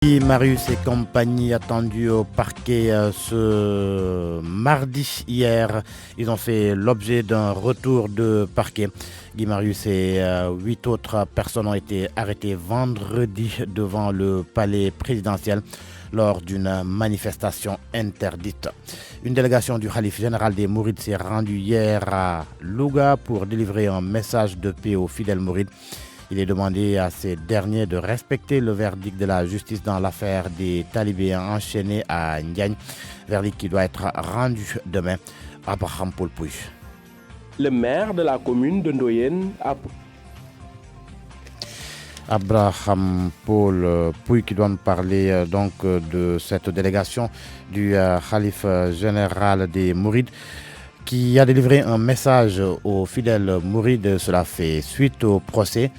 Marius et compagnie attendus au parquet ce mardi hier. Ils ont fait l'objet d'un retour de parquet. Guy Marius et 8 autres personnes ont été arrêtées vendredi devant le palais présidentiel lors d'une manifestation interdite. Une délégation du Khalif général des Mourides s'est rendue hier à Louga pour délivrer un message de paix aux fidèles mourides. Il est demandé à ces derniers de respecter le verdict de la justice dans l'affaire des talibés enchaînés à Ndiagne, verdict qui doit être rendu demain. Abraham Paul Pouy. Le maire de la commune de Ndoyen a... Abraham Paul Pouy qui doit nous parler donc de cette délégation du Khalif général des Mourides qui a délivré un message aux fidèles mourides. Cela fait suite au procès.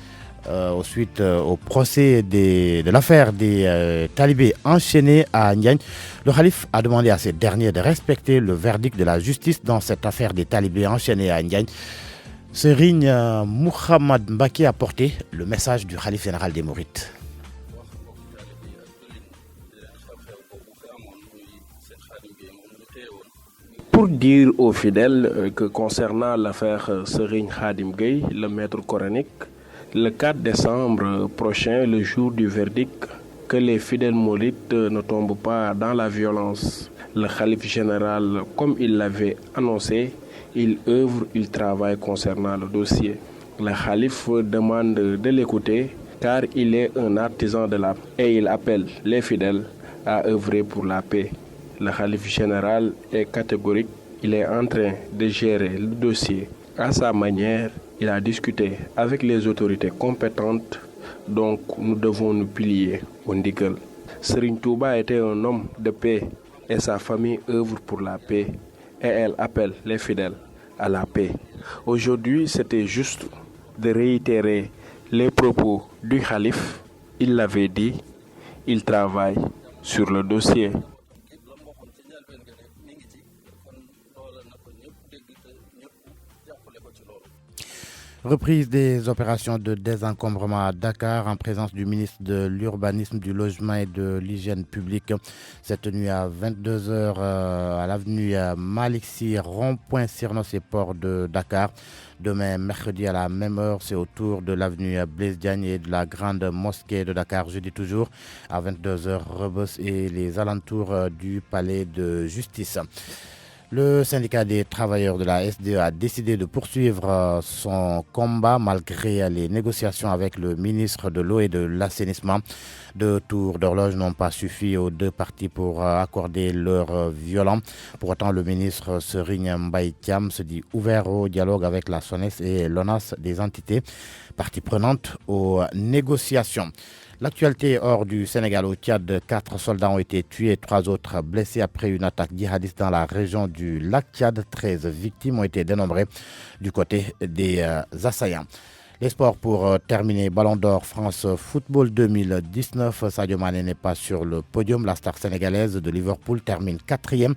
Au procès de l'affaire des talibés enchaînés à Ndiagne. Le Khalif a demandé à ces derniers de respecter le verdict de la justice dans cette affaire des talibés enchaînés à Ndiagne. Serigne Mohamed Mbake a porté le message du Khalif général des Mourides. Pour dire aux fidèles que concernant l'affaire Serigne Khadim Gueye, le maître coranique, le 4 décembre prochain, le jour du verdict, que les fidèles mourides ne tombent pas dans la violence. Le Khalif général, comme il l'avait annoncé, il œuvre, il travaille concernant le dossier. Le Khalif demande de l'écouter car il est un artisan de la paix et il appelle les fidèles à œuvrer pour la paix. Le Khalif général est catégorique, il est en train de gérer le dossier à sa manière. Il a discuté avec les autorités compétentes, donc nous devons nous plier au ndigal. Serigne Touba était un homme de paix et sa famille œuvre pour la paix et elle appelle les fidèles à la paix. Aujourd'hui, c'était juste de réitérer les propos du Khalif. Il l'avait dit, il travaille sur le dossier. Reprise des opérations de désencombrement à Dakar en présence du ministre de l'Urbanisme, du Logement et de l'Hygiène publique. Cette nuit à 22h à l'avenue Malick Sy, rond-point Cyrnos et port de Dakar. Demain, mercredi à la même heure, c'est au tour de l'avenue Blaise Diagne et de la grande mosquée de Dakar. Jeudi toujours à 22h, Rebeuss et les alentours du palais de justice. Le syndicat des travailleurs de la SDE a décidé de poursuivre son combat malgré les négociations avec le ministre de l'eau et de l'assainissement. 2 tours d'horloge n'ont pas suffi aux 2 parties pour accorder leur violent. Pour autant, le ministre Serigne Mbaye Thiam se dit ouvert au dialogue avec la SONES et l'ONAS, des entités parties prenantes aux négociations. L'actualité hors du Sénégal. Au Tchad, 4 soldats ont été tués et 3 autres blessés après une attaque djihadiste dans la région du lac Tchad. 13 victimes ont été dénombrées du côté des assaillants. Les sports pour terminer. Ballon d'or France Football 2019. Sadio Mané n'est pas sur le podium. La star sénégalaise de Liverpool termine 4e.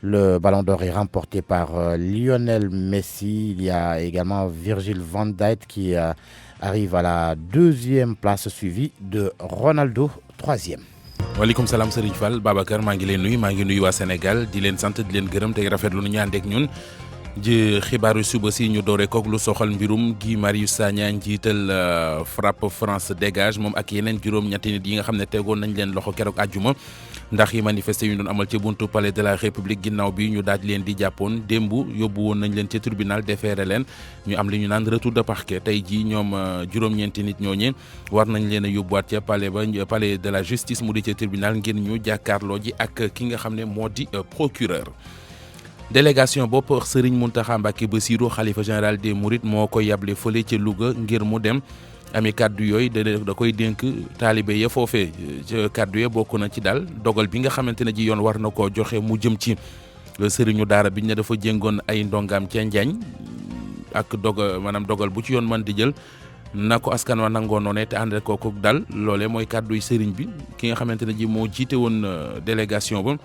Le ballon d'or est remporté par Lionel Messi. Il y a également Virgil van Dijk qui arrive à la 2e place, suivi de Ronaldo, 3e. waaleykum salaam Serigne Fall Babacar maa ngi leen nuyu maa ngi nuyu waa Sénégal di leen sant di leen gërëm tey rafetlu nu ñu ànd ak ñun ji xibaaru suba si ñu doore koog lu soxal mbirum Guy Marius Sagna njiital FRAPP France dégage moom ak yeneen juróom-ñetti nit yi nga xam ne tegoon nañ leen loxo keroog àjjuma ndax yi manifesté yu doon amal ci buntu palais de la République ginnaaw bi ñu daal leen di jàppoon démb yóbbu woon nañ leen ci tribunal déféré leen ñu am li ñu naan retour de parquet tey jii ñoom juróom-ñeenti nit ñooñee war nañ leen a yóbbuwaat ca palais de la justice mu di ca tribunal ngir ñu jàkkaarloo ji ak ki nga xam ne moo di procureur. délégation bopp Serigne Mountakha Mbacké Bassirou xalifa général des Mourides moo ko yable fële ca Louga ngir mu dem ami kaddu yooyu da koy dénk taalibe ya foofee ca kaddu ya bokk na ci daal dogal bi nga xamante ne ji yoon war na koo joxe mu jëm ci sëriñu daara biñ ne dafa jéngoon ay ndongaam ca Njaañ ak dogal bu ci yoon mën di jël na ko askan wa nangoo noone te ànd kooku dal loole mooy kadduy sëriñ bi ki nga xamante ne ji moo jiite woon délégation ba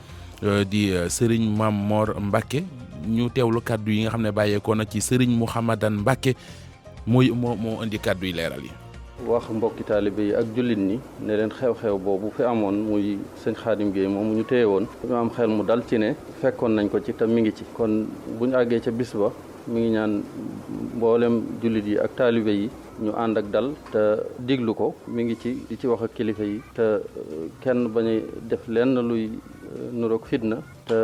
di Serigne Mame Mor Mbacké ñu teewlu kaddu yi nga xam ne bàyyeekoo na ci Serigne Mouhamadan Mbacké moo indi kaddu yi leeral yi. wax mbokki taalibe yi ak jullit ñi ne leen xew-xew boobu fi amoon muy sëñ Khadim Gueye moom ñu téye woon ñu am xel mu dal ci ne fekkoon nañ ko ci te mi ngi ci kon bu ñu àggee ca bis ba mi ngi ñaan mboolem jullit yi ak taalibe yi ñu ànd ak dal te diglu ko mi ngi ci di ci wax ak kilifa yi te kenn bañ a def lenn luy nuroog fitna te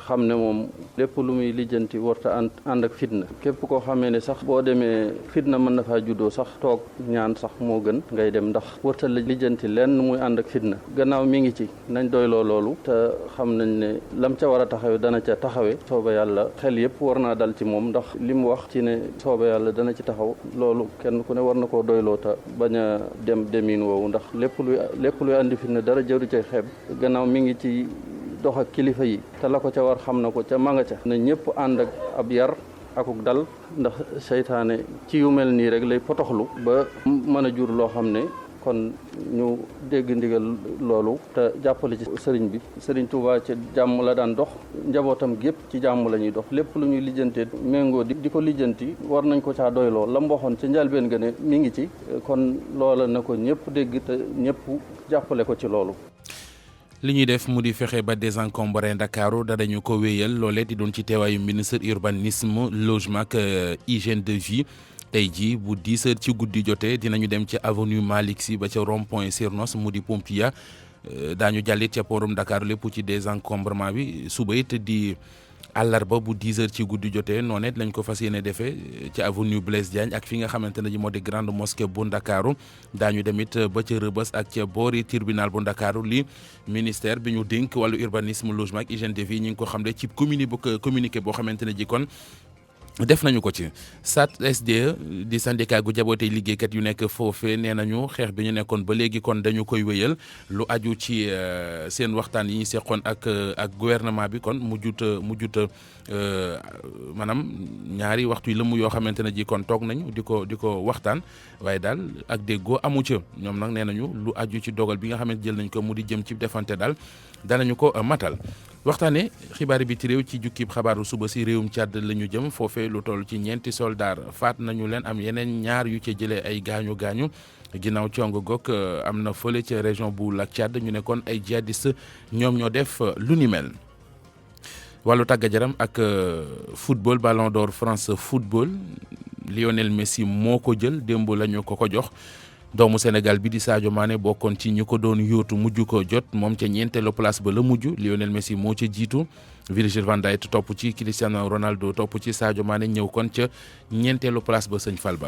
xam ne moom lépp lu muy lijjanti warta ànd ak fitna képp koo xamee ne sax boo demee fitna mën na faa juddoo sax toog ñaan sax moo gën ngay dem ndax warta lijjanti lenn muy ànd ak fitna gannaaw mi ngi ci nañ doyloo loolu te xam nañ ne lam ca war a taxawe dana ca taxawe sooba yàlla xel yëpp war naa dal ci moom ndax li mu wax ci ne sooba yàlla dana ci taxaw loolu kenn ku ne war na koo doyloo te bañ a demin woowu ndax lépp luy andi fitna dara jëru cay xeeb gannaaw mi ngi ci dox ak kilifa yi te la ko ca war xam na ko ca manga ca na ñëpp ànd ak ab yar akuk dal ndax seytaane ci yu mel nii rek lay potoxlu ba mën a jur loo xam ne kon ñu dégg ndigal loolu te jàppale ci sëriñ bi sëriñ Touba ci jàmm la daan dox njabootam gépp ci jàmm la ñuy dox lépp lu ñuy lijjantee méngoo di ko lijjanti war nañ ko caa doyloo la mu waxoon ca njëlbéen ga ne mi ngi ci kon loola na ko ñëpp dégg te ñëpp jàppale ko ci loolu. li ñuy def mu di fexe ba désencombrer Ndakaaru dañu ko wéyal loolee di doon ci teewaayu ministre urbanisme logement ak hygiène de vie tey jii bu 10 heures ci guddi jotee dinañu dem ci avenue Malick Sy ba ca rond point Sirnos mu di Pompiya daañu jàllit ca porum Dakar lépp ci désencombrement bi suba it di àllarba bu 10 heures ci guddi jotee noonu it lañ ko fas yéene defee ci avenue Blaise Diagne ak fi nga xamante ne ji moo di grande mosquée bu Ndakaaru daañu demit ba ca Rebeuss ak ca boori tribunal bu Ndakaaru li ministère bi ñu dénk wàllu urbanisme logement ak hygiène de vie ñi ngi ko xam ne ci communiqué boo xamante ne ji kon def nañu ko ci SAT-SDE di syndicat gu jabootee liggéeykat yu nekk foofee nee nañu xeex bi ñu nekkoon ba léegi kon dañu koy wéyal lu aju ci seen waxtaan yi ñu seqoon ak gouvernement bi kon mujjuta maanaam ñaari waxtu yi lëmm yoo xamante ne ji kon toog nañu di ko waxtaan waaye daal ak déggoo amu ca ñoom nag nee nañu lu aju ci dogal bi nga xamante jël nañ ko mu di jëm ci defante daal danañu ko matal. waxtaane xibaari bi ci réew ci jukkib xabaaru suba si réewum Tchad la ñu jëm foofee lu toll ci 4 soldaar faat nañu leen am yeneen ñaar yu ca jëlee ay gaañu ginnaaw cong goog am na fële ca région bu Lac Tchad ñu ne kon ay djihadiste ñoom ñoo def lu ni mel. wàllu tàggat yaram ak football ballon d'or France football Lionel Messi moo ko jël démb la ñu ko jox. doomu Sénégal bi di Sadio Mané bokkoon ci ñu ko doon yóotu mujj ko jot moom ca ñeenteelu place ba la mujj Lionel Messi moo ca jiitu Virgil van Dijk topp ci Cristiano Ronaldo topp ci Sadio Mané ñëw kon ca ñeenteelu place ba sëñ Fall Baba.